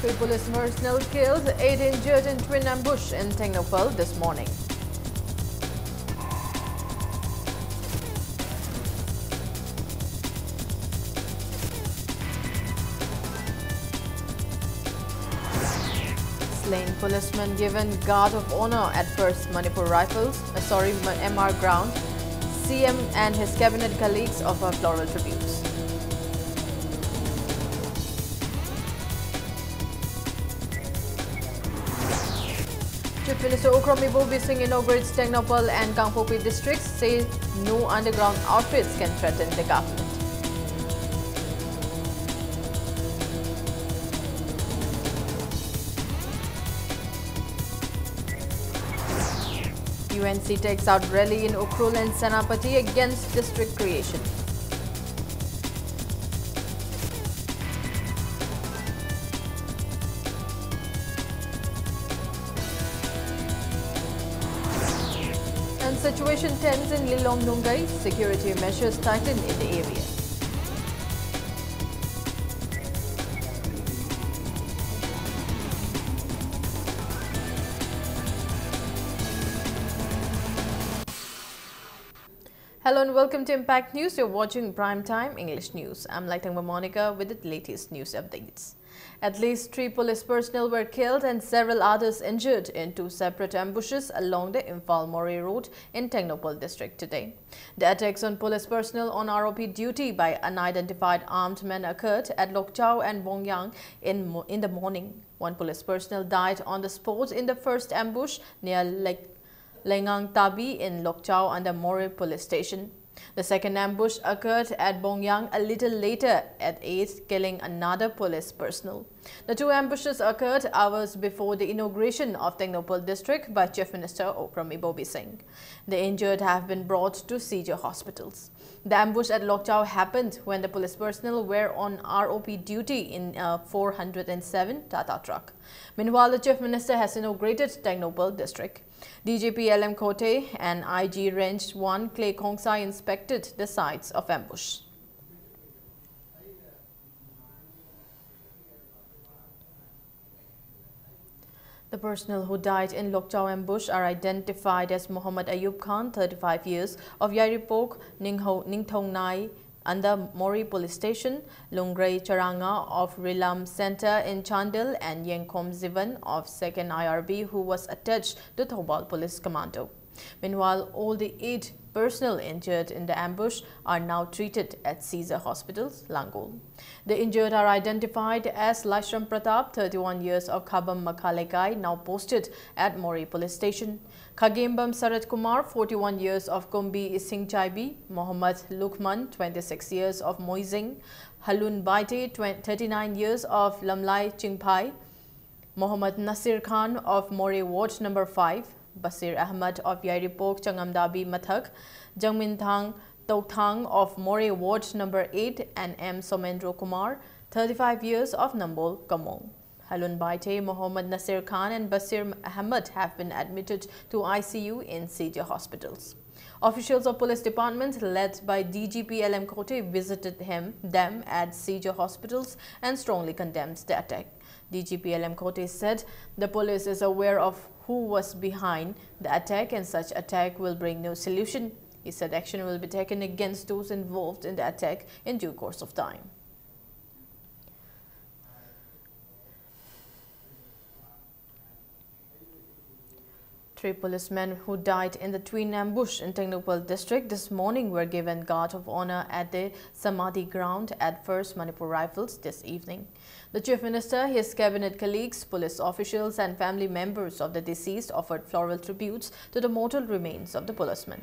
3 police personnel killed, 8 injured in twin ambush in Technopole this morning. Slain policeman given guard of honor at first Manipur Rifles, MR ground. CM and his cabinet colleagues offer floral tributes. Chief Minister Ukromi Bobi Singh inaugurates Technopole and Kangpopi districts, say no underground outfits can threaten the government. UNC takes out rally in Ukhrul and Senapati against district creation. And situation tense in Lilong Nungai, security measures tightened in the area. Hello and welcome to Impact News. You're watching Primetime English News. I'm Laitangma Monica with the latest news updates. At least 3 police personnel were killed and several others injured in 2 separate ambushes along the Imphal-Mori road in Technopole district today. The attacks on police personnel on ROP duty by unidentified armed men occurred at Lokchau and Bongyang in the morning. 1 police personnel died on the spot in the first ambush near Lengang Tabi in Lokchau under Mori police station. The second ambush occurred at Bongyang a little later at 8, killing another police personnel. The 2 ambushes occurred hours before the inauguration of Technopole district by Chief Minister Ukromi Bobi Singh. The injured have been brought to CJ hospitals. The ambush at Lokchau happened when the police personnel were on ROP duty in a 407 Tata truck. Meanwhile, the Chief Minister has inaugurated Technopole district. DGP LM Kote and IG Range 1 Clay Khongsai inspected the sites of ambush. The personnel who died in Lokchau ambush are identified as Muhammad Ayub Khan, 35 years, of Yairipok, Ningthong Nai, under Mori police station, Lungray Charanga of Rilam Center in Chandil, and Yengkom Zivan of 2nd IRB, who was attached to Thobal Police Commando. Meanwhile, all the 8 personnel injured in the ambush are now treated at Caesar Hospitals, Langol. The injured are identified as Laishram Pratap, 31 years, of Khabam Makhalekai, now posted at Mori Police Station. Khagembam Sarat Kumar, 41 years, of Kumbi Singchaibi. Mohammad Lukman, 26 years, of Moizing. Halun Baite, 39 years, of Lamlai Chingpai. Mohammad Nasir Khan of Mori Ward number 5. Basir Ahmad of Yairipok Changamdabi Mathak, Jangmin Thang Tokthang of Mori Ward number 8, and M. Somendro Kumar, 35 years, of Nambol Kamong. Halun Baite, Mohammad Nasir Khan and Basir Ahmad have been admitted to ICU in CJ hospitals. Officials of police department led by DGP LM Kote visited them at CJ hospitals and strongly condemned the attack. DGP LM Kote said the police is aware of who was behind the attack and such attack will bring no solution. He said action will be taken against those involved in the attack in due course of time. Three policemen who died in the twin ambush in Technopole district this morning were given guard of honor at the Samadhi ground at First Manipur Rifles this evening. The Chief Minister, his cabinet colleagues, police officials and family members of the deceased offered floral tributes to the mortal remains of the policemen.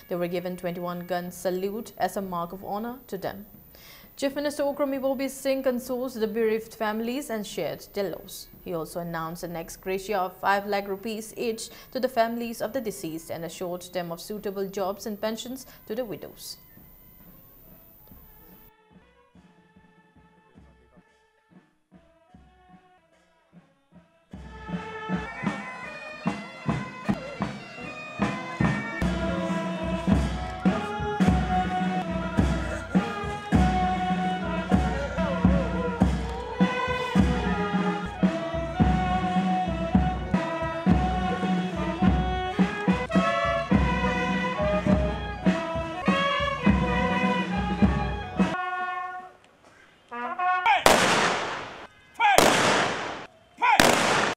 They were given 21-gun salute as a mark of honor to them. Chief Minister Ukromi Bobi Singh consoles the bereaved families and shared their loss. He also announced an ex gratia of 5 lakh rupees each to the families of the deceased and assured them of suitable jobs and pensions to the widows.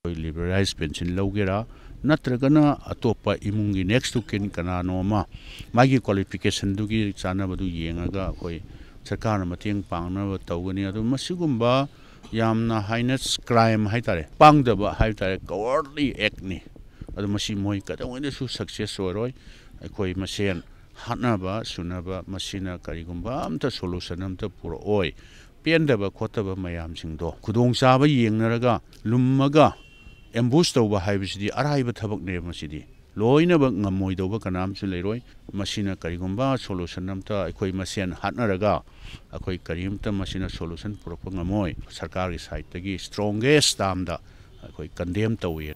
liberalize pension logera natragana atopa imungi next to kin kanano ma magi qualification dugi chana badu yengaga koi sarkar mateng pangna tawgani adu masigumba yamna heinous crime haitare pangdaba haitare cowardly act ni adu masi moi kadawene su success oroi koi masen hatnaba sunaba masina karigumba amta solution amta puro oi pendaba khotaba mayam singdo khudong chaba yengnaraga lummaga ambush tawba haibisidi araiba thabak ne masidi loinaba ngamoidawba kanam su leiroi masina karigumba solution amta akoi masen hatnaraga akoi karimta masina solution puropa ngamoi sarkar gi side tagi strongest tamda akoi condemn tawi.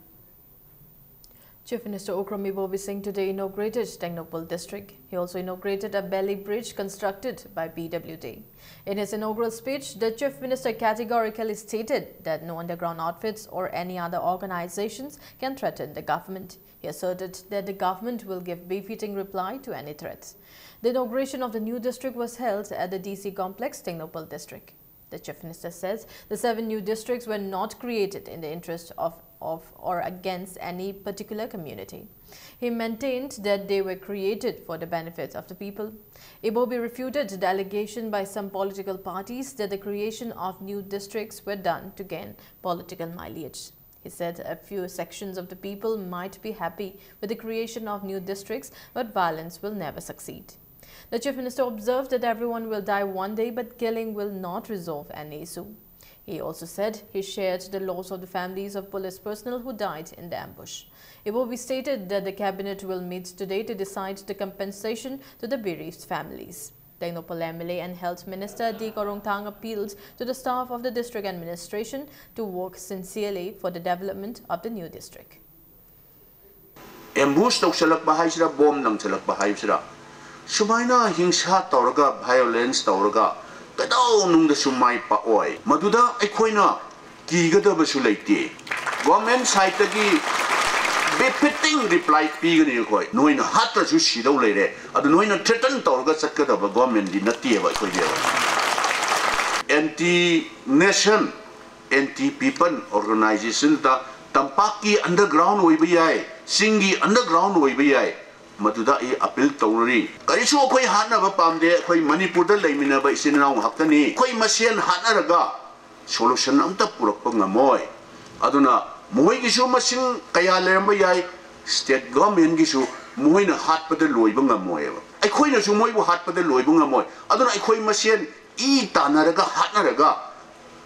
Chief Minister Okram Ibobi Singh today inaugurated Technopole district. He also inaugurated a belly bridge constructed by PWD. In his inaugural speech, the Chief Minister categorically stated that no underground outfits or any other organizations can threaten the government. He asserted that the government will give befitting reply to any threats. The inauguration of the new district was held at the DC complex, Technopole district. The Chief Minister says the 7 new districts were not created in the interest of or against any particular community. He maintained that they were created for the benefit of the people. Ibobi refuted the allegation by some political parties that the creation of new districts were done to gain political mileage. He said a few sections of the people might be happy with the creation of new districts, but violence will never succeed. The Chief Minister observed that everyone will die one day, but killing will not resolve any issue. He also said he shared the loss of the families of police personnel who died in the ambush. Ibobi stated that the cabinet will meet today to decide the compensation to the bereaved families. Technopole MLA and Health Minister D. Korongthang appealed to the staff of the district administration to work sincerely for the development of the new district. Ambush tawsalak bahaysira bomb nang salak bahaysira. Sumayna hingsa tawraga violence tawraga Kadaw nung da sumay pa oy. Maduda ako'y na kiga ba sulayti. Government side tagi befitting reply piga niyo ko'y. Noy na hatra su sidaw layre. Ado noy na threaten tawraga sa kada ba government di natiyaba ko'y diya. Anti-nation, anti-people organization ta tampaki underground way biyay. Singi underground way biyay. Maduda I appeal tawnari. Karisu ako'y hana ba pamde ako'y Manipur da laymina ba isinanaw hakani. Ako'y masyan hana raga. Solution amta purak pa nga moy. Aduna muhay gisu masing kaya layang bayay state government gisu muhay na hat pa da loy ba nga moy. Ako'y na sumoy ba hat pa da loy ba nga moy. Aduna ako'y masyan ita na raga hat na raga.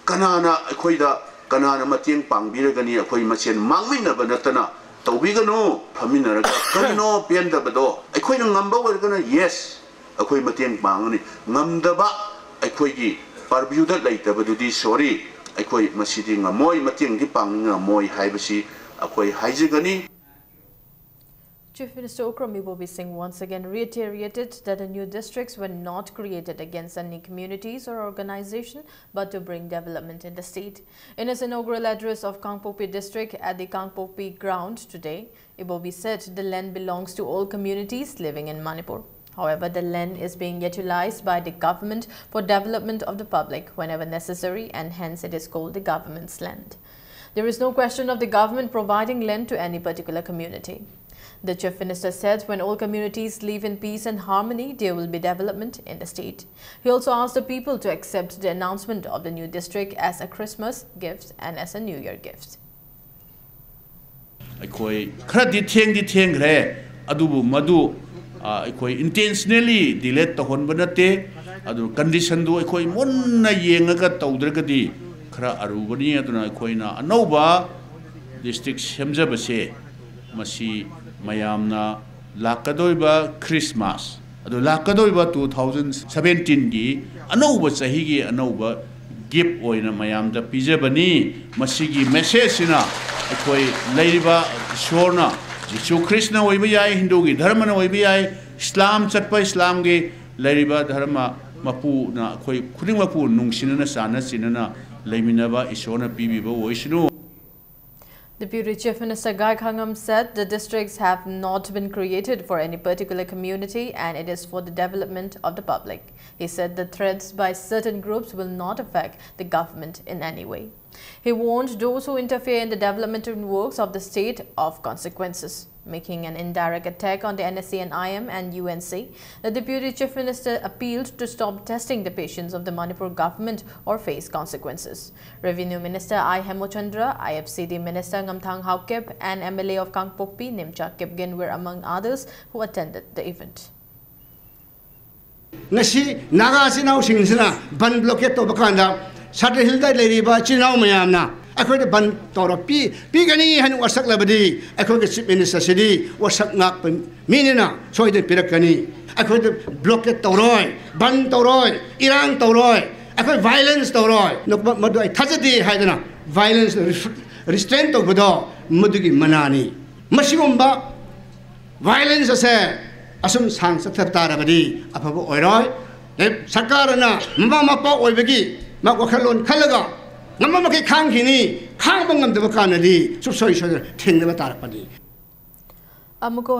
Kanana ako'y da kanana matiyang pangbira gani ako'y masyan mangmin na ba natana. Tawbigano paminaraga kano pianda bado ako'y nang ngamba wargana yes ako'y matiyang pangani ngamdaba ako'y gi parbyuda laita badudi sorry ako'y masidi ngamoy matiyang di pangamoy haibasi ako'y haijigani. Chief Minister Okram Ibobi Singh once again reiterated that the new districts were not created against any communities or organization, but to bring development in the state. In his inaugural address of Kangpopi district at the Kangpopi ground today, Ibobi said the land belongs to all communities living in Manipur. However, the land is being utilized by the government for development of the public whenever necessary, and hence it is called the government's land. There is no question of the government providing land to any particular community. The Chief Minister said when all communities live in peace and harmony, there will be development in the state. He also asked the people to accept the announcement of the new district as a Christmas gift and as a New Year gift. Akoi khadi theng re adubu madu akoi intentionally delete to hon banate adu condition do akoi monna yengaga tawdragadi khara arubani aduna akoi na anova district semjabase masi mayamna lakadoiba Christmas adu lakadoiba 2017 gi anova sahi gi anova gift oina mayamda pijabani masigi message na akoi leiriba shorna jisu krishna oiba yai hindu gi dharma na oiba yai islam chatpa islam gi leiriba dharma mapu na akoi khuding mapu nungsinana sana sinana leiminaba isona pibiba oisinu. Deputy Chief Minister Gai Khangam said the districts have not been created for any particular community and it is for the development of the public. He said the threats by certain groups will not affect the government in any way. He warned those who interfere in the developmental works of the state of consequences. Making an indirect attack on the NSC and IM and UNC, the Deputy Chief Minister appealed to stop testing the patience of the Manipur government or face consequences. Revenue Minister I. Hemochandra, IFCD Minister Ngamthang Haukep and MLA of Kangpokpi Nimcha Kipgen were among others who attended the event. Nasi naga sinau singsina ban blockade to bakanda Saturday Hilda Leriba Chinau Mayamna. I could have bun Toropi, Pigani and was Saklabadi. I could have Chief Minister City was Saknak Minina, so I did Pirakani. I could have blocked Toroi, Ban Toroi, Iran Toroi. I could violence Toroi. No, but I Tazadi Haidana, violence, restraint of Budo, Mudugi Manani. Mashimumba, violence as a Asum Sang Satarabadi, Apabu Oiroi, Sakarana, Mama Oibegi, Mawakalon Kalaga. Amuko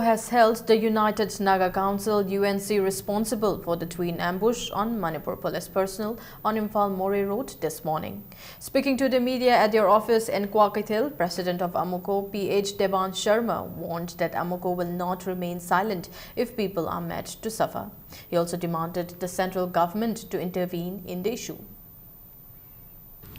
has held the United Naga Council UNC responsible for the twin ambush on Manipur police personnel on Imphal Mori Road this morning. Speaking to the media at their office in Kwakathil, President of Amuko PH Deban Sharma warned that Amuko will not remain silent if people are made to suffer. He also demanded the central government to intervene in the issue.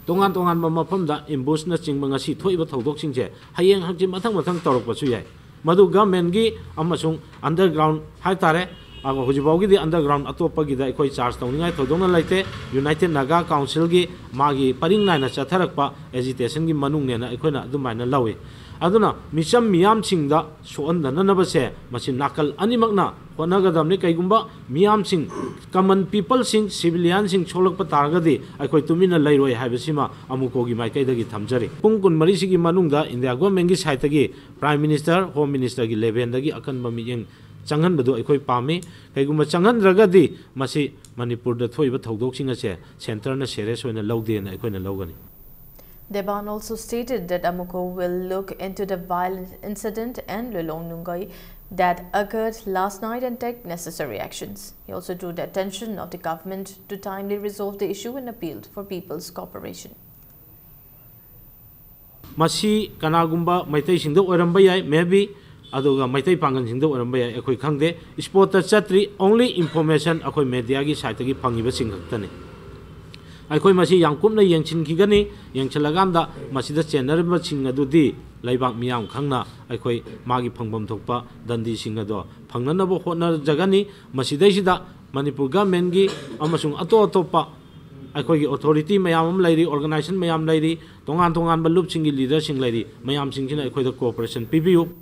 Tongan mafamda imbush na chingba ngasi thoiba thodokchingje hayeng hangji mathang tawrokpasu yai madu government gi amasung underground haitare ago hujibawgi di underground atopagi da ekoi charge tawningai thodongna laite United Naga Council gi magi paring naina chatharakpa agitation gi manung ne na ekoina adumaina lawi aduna micham miyam chingda soandana nabase masin nakal animakna honagadamne kaigumba miyam sing common people sing civilian sing cholokpa targadi aikoi tumina lairoi haibasima amuko gi maikai dagi thamjari pung kun mari sigi manungda India government gi side gi prime minister home minister gi level dagi akan bamiyeng changhan badu aikoi pami kaigumba changhan ragadi masi Manipur da thoiba thodok singa che center na serious hoina lawde na aikoi na lawgani. Deban also stated that Amuko will look into the violent incident in Lilong Nungai that occurred last night and take necessary actions. He also drew the attention of the government to timely resolve the issue and appealed for people's cooperation. Masi kanagumba maitai singdo oramba yai maybe aduga maitai pangan singdo oramba yai akoi khangde sport chatri only information akoi media gi site gi phangiba singhaktani. Aikoi masi yangkumna yangchin kigani yangchalaganda masida chenerba singadudi laibak miyam khangna aikoi magi phangbam thokpa dandi singado phangnanabo hotna jagani masidaisida Manipur government gi amasung atopa aikoi authority mayam lairi organization mayam lairi tongan balup singi leader sing lairi mayam singina aikoi the cooperation PBU.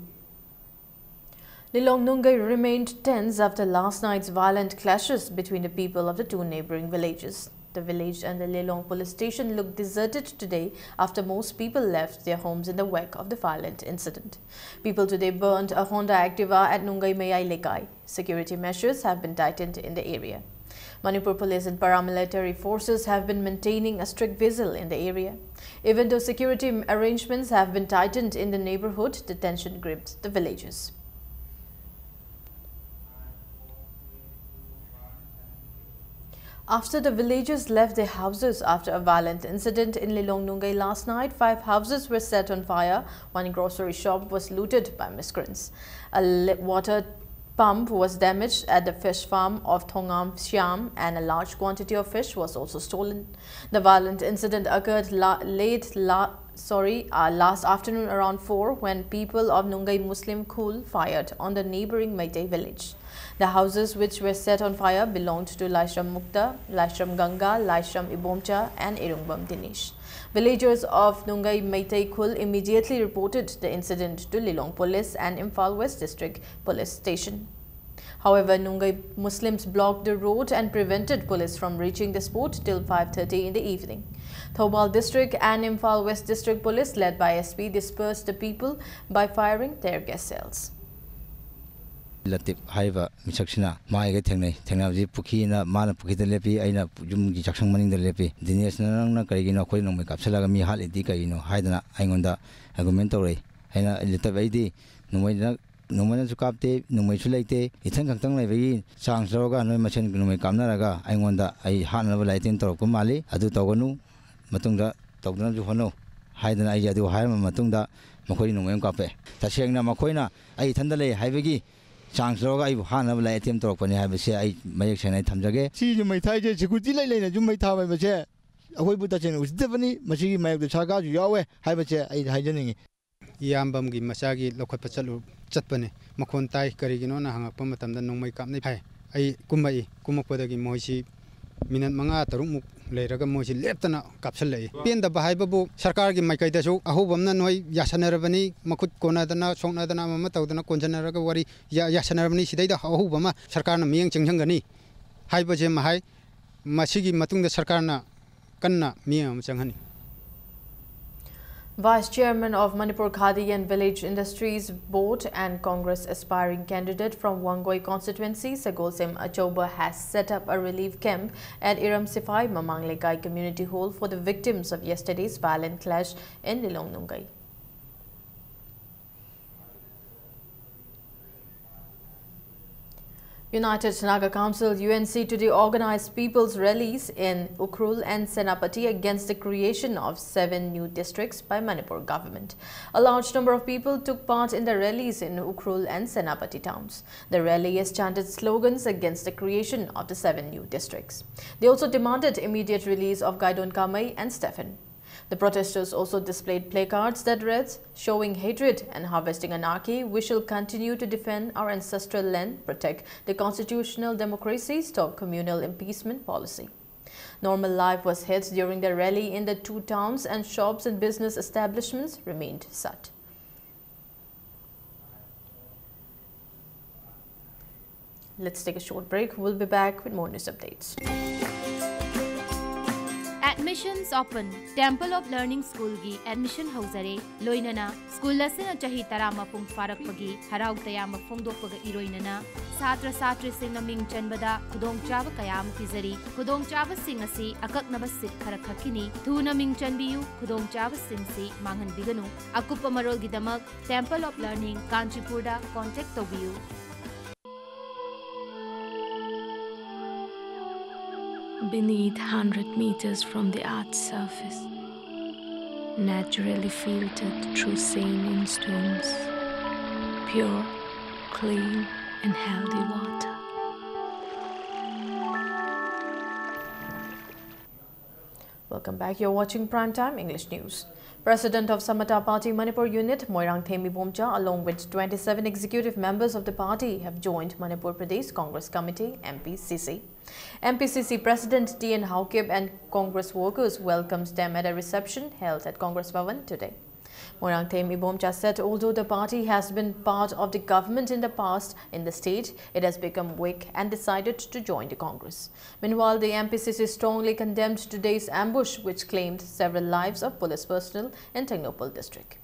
Lilong Nungai remained tense after last night's violent clashes between the people of the two neighboring villages. The village and the Lilong police station looked deserted today after most people left their homes in the wake of the violent incident. People today burned a Honda Activa at Nungai Mayai Lekai. Security measures have been tightened in the area. Manipur police and paramilitary forces have been maintaining a strict vigil in the area. Even though security arrangements have been tightened in the neighborhood, the tension gripped the villages. After the villagers left their houses after a violent incident in Lilong Nungai last night, 5 houses were set on fire. One grocery shop was looted by miscreants. A water pump was damaged at the fish farm of Thongam Siam and a large quantity of fish was also stolen. The violent incident occurred last afternoon around 4 when people of Nungai Muslim Khul fired on the neighboring Meitei village. The houses which were set on fire belonged to Laishram Mukta, Laishram Ganga, Laishram Ibomcha and Irungbam Dinesh. Villagers of Nungai Meitei Khul immediately reported the incident to Lilong Police and Imphal West District Police Station. However, Nungai Muslims blocked the road and prevented police from reaching the spot till 5:30 in the evening. Thobal District and Imphal West District Police led by SP dispersed the people by firing tear gas cells. Latif Haiva Misaksina, Maiga Technology Pukina, Mana Pukita Lepi, Aina Jumgi Jackson Maning the Lepi, Dinesh Nana Karino, Koino, Capsula, Mi Halidika, Haidana, Angonda, Argumentary, Aina Little ID, no one to capte, no way to late, it's an Levy, Sang Roga, no machine, no Kamnaraga, I wonder I had never light in Torkomali, Adu Togonu, Matunda, Togna Juhono, Haidana Aya do Haima Matunda, Makoino and Cape. Tashina Makoina, I Tandale, Havigi. Chance Roga, I had never let him talk when I have a say I may exchange Tamjage. See you may tie Chikutila, you may have a chair. Away with the chain was Stephanie, Machi may have the Chaga, Yahweh, have a chair, I hiding. Yambamgi Masagi, Lokapachalu, Chatpane, Makontai, Karigino, Hangapomatam, the no make up. I Kumai, Kumakodagi Moshi, Minat Mangata, later Moshi left an capsule. Pin the Bahababu, Sarkagi Makaitasu, a hope of Nanoi, Yasanarabani, Makut Konadana, Sonadana Matodana, Conjanaraga, Wari, Yasanarabani, Shida, Hobama, Sarkana, Miang Changani, Hybajem Mahai, Masigi Matung the Sarkana, Kanna, Miam Changani. Vice Chairman of Manipur Khadi and Village Industries Board and Congress aspiring candidate from Wangoi constituency, Sagolsem Achoba, has set up a relief camp at Iram Sifai Mamanglekai Community Hall for the victims of yesterday's violent clash in Lilong Nungai. United Naga Council UNC today organized people's rallies in Ukhrul and Senapati against the creation of 7 new districts by Manipur government. A large number of people took part in the rallies in Ukhrul and Senapati towns. The rallies chanted slogans against the creation of the 7 new districts. They also demanded immediate release of Gaidon Kamai and Stephen. The protesters also displayed placards that read, "Showing hatred and harvesting anarchy, we shall continue to defend our ancestral land, protect the constitutional democracy, stop communal appeasement policy." Normal life was hit during the rally in the 2 towns and shops and business establishments remained shut. Let's take a short break. We'll be back with more news updates. Admissions open. Temple of Learning School gi admission hauzare loinana school lasina chahi tarama pung farak pagi harau tayama phongdok paga iroinana satra satri sing naming chanbada khudong chaba kayam pizari khudong chaba sing asi akaknaba sit khara khakini thu naming chanbiyu khudong chaba sing si mangan biganu akupa marol gidamak Temple of Learning Kanchipurda contact tobiyu. Beneath 100 meters from the Earth's surface, naturally filtered through saline stones, pure, clean and healthy water. Welcome back. You're watching Primetime English News. President of Samata Party Manipur Unit, Moirang Themi Bomcha, along with 27 executive members of the party, have joined Manipur Pradesh Congress Committee, MPCC. MPCC President T.N. Haukib and Congress workers welcomed them at a reception held at Congress Bhavan today. Moirang Themi Bomcha said although the party has been part of the government in the past in the state, it has become weak and decided to join the Congress. Meanwhile, the MPCC strongly condemned today's ambush which claimed several lives of police personnel in Technopol district.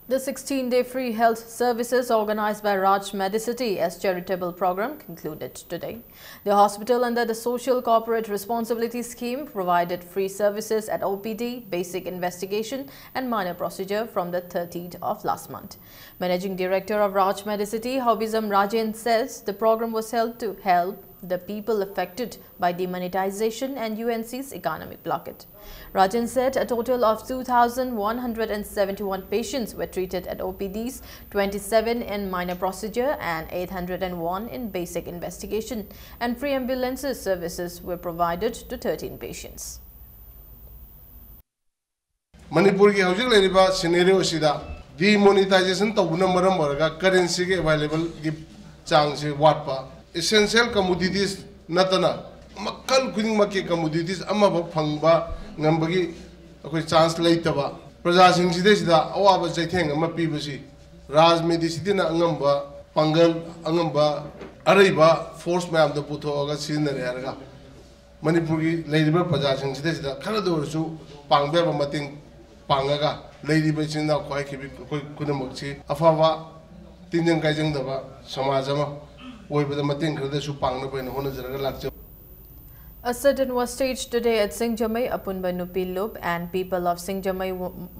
The 16-day free health services organized by Raj Medicity as charitable program concluded today. The hospital under the Social Corporate Responsibility Scheme provided free services at OPD, basic investigation and minor procedure from the 13th of last month. Managing Director of Raj Medicity, Hobizam Rajan, says the program was held to help the people affected by demonetization and UNC's economic blockade. Rajan said a total of 2,171 patients were treated at OPDs, 27 in minor procedure and 801 in basic investigation, and free ambulances services were provided to 13 patients. Manipur ki hojik leriba scenario sida demonetization tawuna maram oraga currency ke available gi chang se watpa essential commodities natana makal kuning makke commodities amma ba phangba ngambagi akoi chance leitaba praja sing sida awaba jaitheng amma pibasi Raj Medicity na angamba pangal angamba araiba force mayam da putho aga sinare araga Manipur ki leriba praja sing sida khana dorsu pangbe ba mating pangaga lady bachin na kwai ki koi kunamukchi afawa tinjang kaijang daba samajama oibada mating khada su pangna paina hona jaraga lakcha. A sit-in was staged today at Singjamai Apunba Nupi Loop and people of Singjamai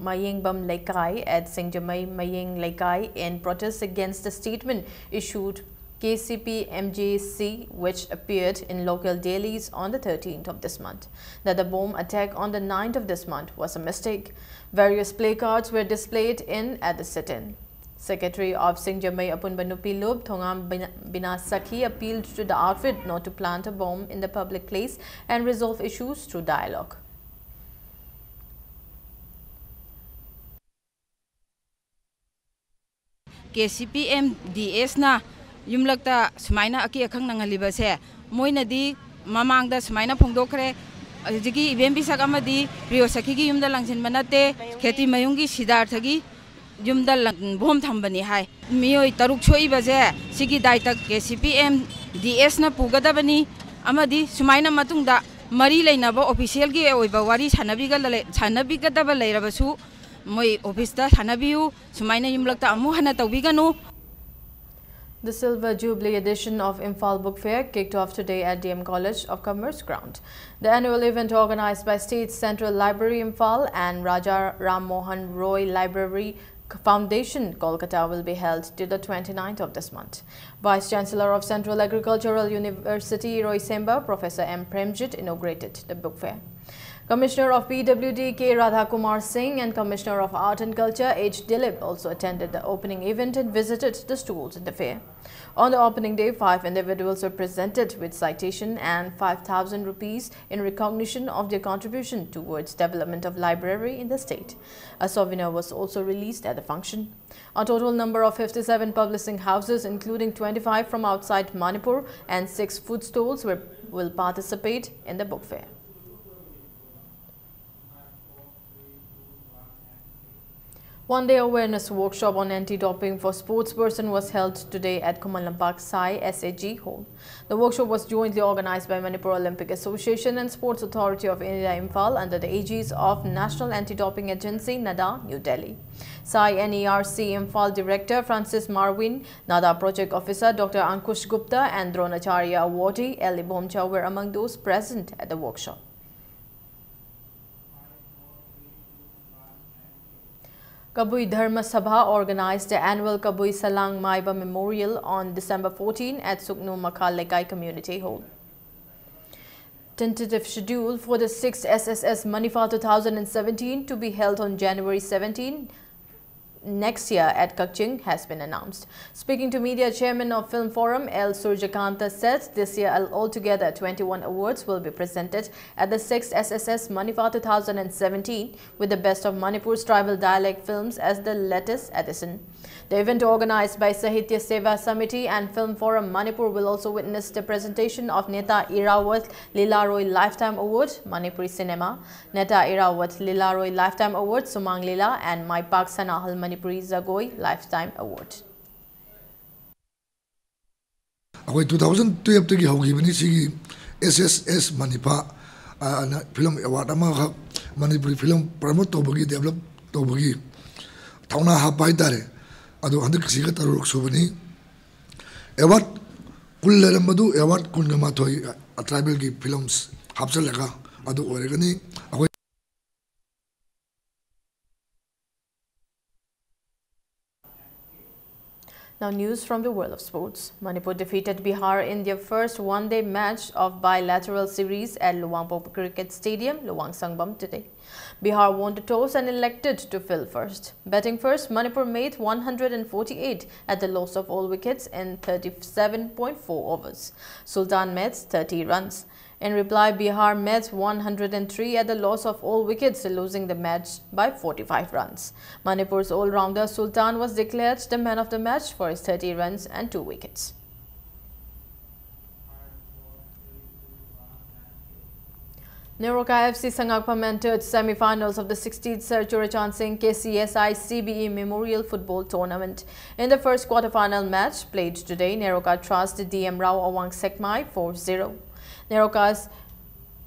Mayingbam Laikai at Singjamai Maying Laikai in protest against the statement issued KCP MJC, which appeared in local dailies on the 13th of this month, that the bomb attack on the 9th of this month was a mistake. Various placards were displayed at the sit-in. Secretary of Singjamai Apunba Nupi Loop, Thongam Binasakhi, appealed to the outfit not to plant a bomb in the public place and resolve issues through dialogue. KCPM DS na yumlakta sumaina aki akhang nangaliba se moina di mamangda sumaina phongdokre jigi event bisak amadi priyo sakhi gi yumda langsin manate kheti mayungi siddharthagi yumda bom thambani hai miyoi taruk choi baje sigi daita KCPM DS na pugadabani amadi sumaina matungda mari leinaba official gi oiba wari sanabigadaba leirabasu moi office da sanabiu sumaina yumlakta amu hana tawbiganu. The Silver Jubilee edition of Imphal Book Fair kicked off today at DM College of Commerce ground. The annual event, organized by State Central Library Imphal and Raja Ram Mohan Roy Library Foundation, Kolkata, will be held till the 29th of this month. Vice Chancellor of Central Agricultural University, Roy Semba, Professor M. Premjit, inaugurated the book fair. Commissioner of PWD K. Radhakumar Singh and Commissioner of Art and Culture H. Dilip also attended the opening event and visited the stalls in the fair. On the opening day, 5 individuals were presented with citation and 5,000 rupees in recognition of their contribution towards development of library in the state. A souvenir was also released at the function. A total number of 57 publishing houses, including 25 from outside Manipur and 6 food stalls, will participate in the book fair. One-day awareness workshop on anti-doping for sportsperson was held today at Kumalampak Sai SAG Hall. The workshop was jointly organized by Manipur Olympic Association and Sports Authority of India Imphal under the aegis of National Anti-Doping Agency NADA, New Delhi. Sai NERC Imphal Director Francis Marwin, NADA Project Officer Dr. Ankush Gupta and Dronacharya awardee Eli Bomcha were among those present at the workshop. Kabui Dharma Sabha organized the annual Kabui Salang Maiba Memorial on December 14 at Suknu Makhal Lekai Community Hall. Tentative schedule for the 6th SSS Manipha 2017 to be held on January 17 next year at Kakching has been announced. Speaking to media, Chairman of Film Forum L. Surjakanta said this year altogether 21 awards will be presented at the 6th SSS Manipha 2017 with the best of Manipur's tribal dialect films as the latest edition. The event, organized by Sahitya Seva Samiti and Film Forum Manipur, will also witness the presentation of Neta Irawat Lilaroy Lifetime Award, Manipuri Cinema, Neta Irawat Lilaroy Lifetime Award, Sumang Lila, and Maipak Sanahal Manipuri Zagoi Lifetime Award. Our 2012 tagi hogibani sigi SSS Manipha film award ama Manipuri film promote tobagi develop tobagi thauna hapai tare adu handik siga taruk subani award kullaramadu award kungama thoi tribal gi films hapsalaga adu oregani. Now news from the world of sports. Manipur defeated Bihar in their first one-day match of bilateral series at Luangpo Cricket Stadium, Luang Sangbam today. Bihar won the toss and elected to field first. Batting first, Manipur made 148 at the loss of all wickets in 37.4 overs. Sultan made 30 runs. In reply, Bihar made 103 at the loss of all wickets, losing the match by 45 runs. Manipur's all-rounder Sultan was declared the man of the match for his 30 runs and 2 wickets. Neroka FC Sangakpam entered semi-finals of the 16th Sir Churachan Singh KCSI CBE Memorial Football Tournament. In the first quarter-final match played today, Neroka trounced DM Rao Awang Sekmai 4-0. Neroka's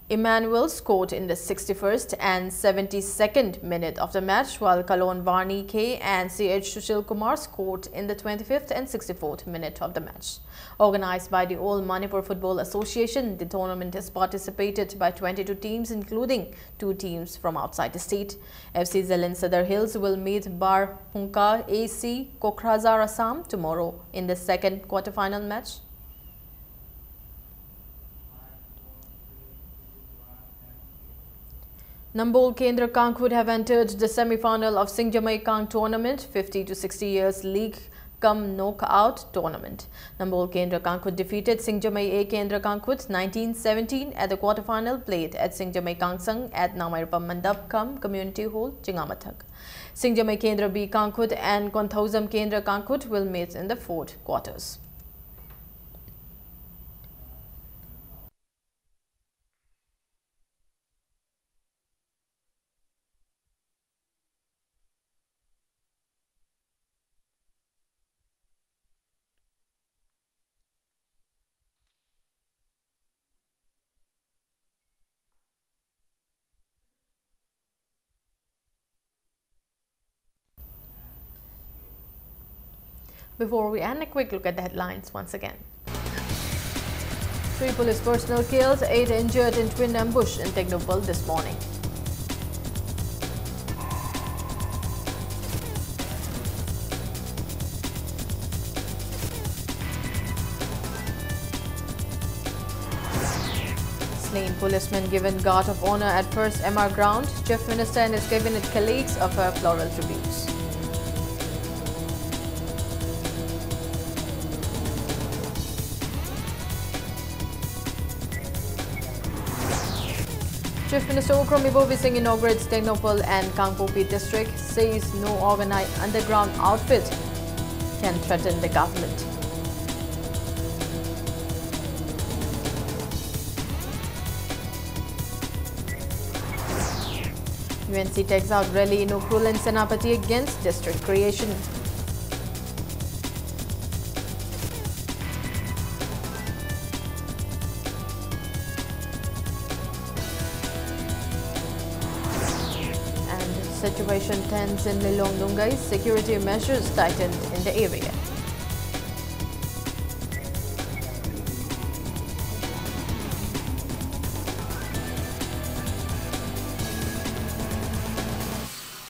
Emmanuel scored in the 61st and 72nd minute of the match, while Kalon Varni K and CH Sushil Kumar scored in the 25th and 64th minute of the match. Organized by the All Manipur Football Association, the tournament is participated by 22 teams, including 2 teams from outside the state. FC Zelin Sadar Hills will meet Bar Punka AC Kokrazar Assam tomorrow in the second quarter-final match. Nambol Kendra Kank would have entered the semi-final of Singjamai Kank tournament, 50 to 60 years league come knockout tournament. Nambol Kendra Kankut defeated Singjamai A Kendra Kankut 1917 at the quarter-final played at Singjamai Kangsang at Namairpam Mandap Kam Community Hall, Chingamathak. Singjamai Kendra B Kankut and Konthausam Kendra Kankut will meet in the fourth quarters. Before we end, a quick look at the headlines once again. 3 police personnel killed, 8 injured in twin ambush in Technopal this morning. Slain policeman given guard of honor at first MR ground. Chief Minister and his cabinet colleagues offer floral tributes. Chief Minister Ukram Ibovi Singh inaugurates Technopal and Kangpopi district, says no organized underground outfit can threaten the government. UNC takes out rally in Ukrul and Senapati against district creation. Situation tense in Lilong, Security measures tightened in the area.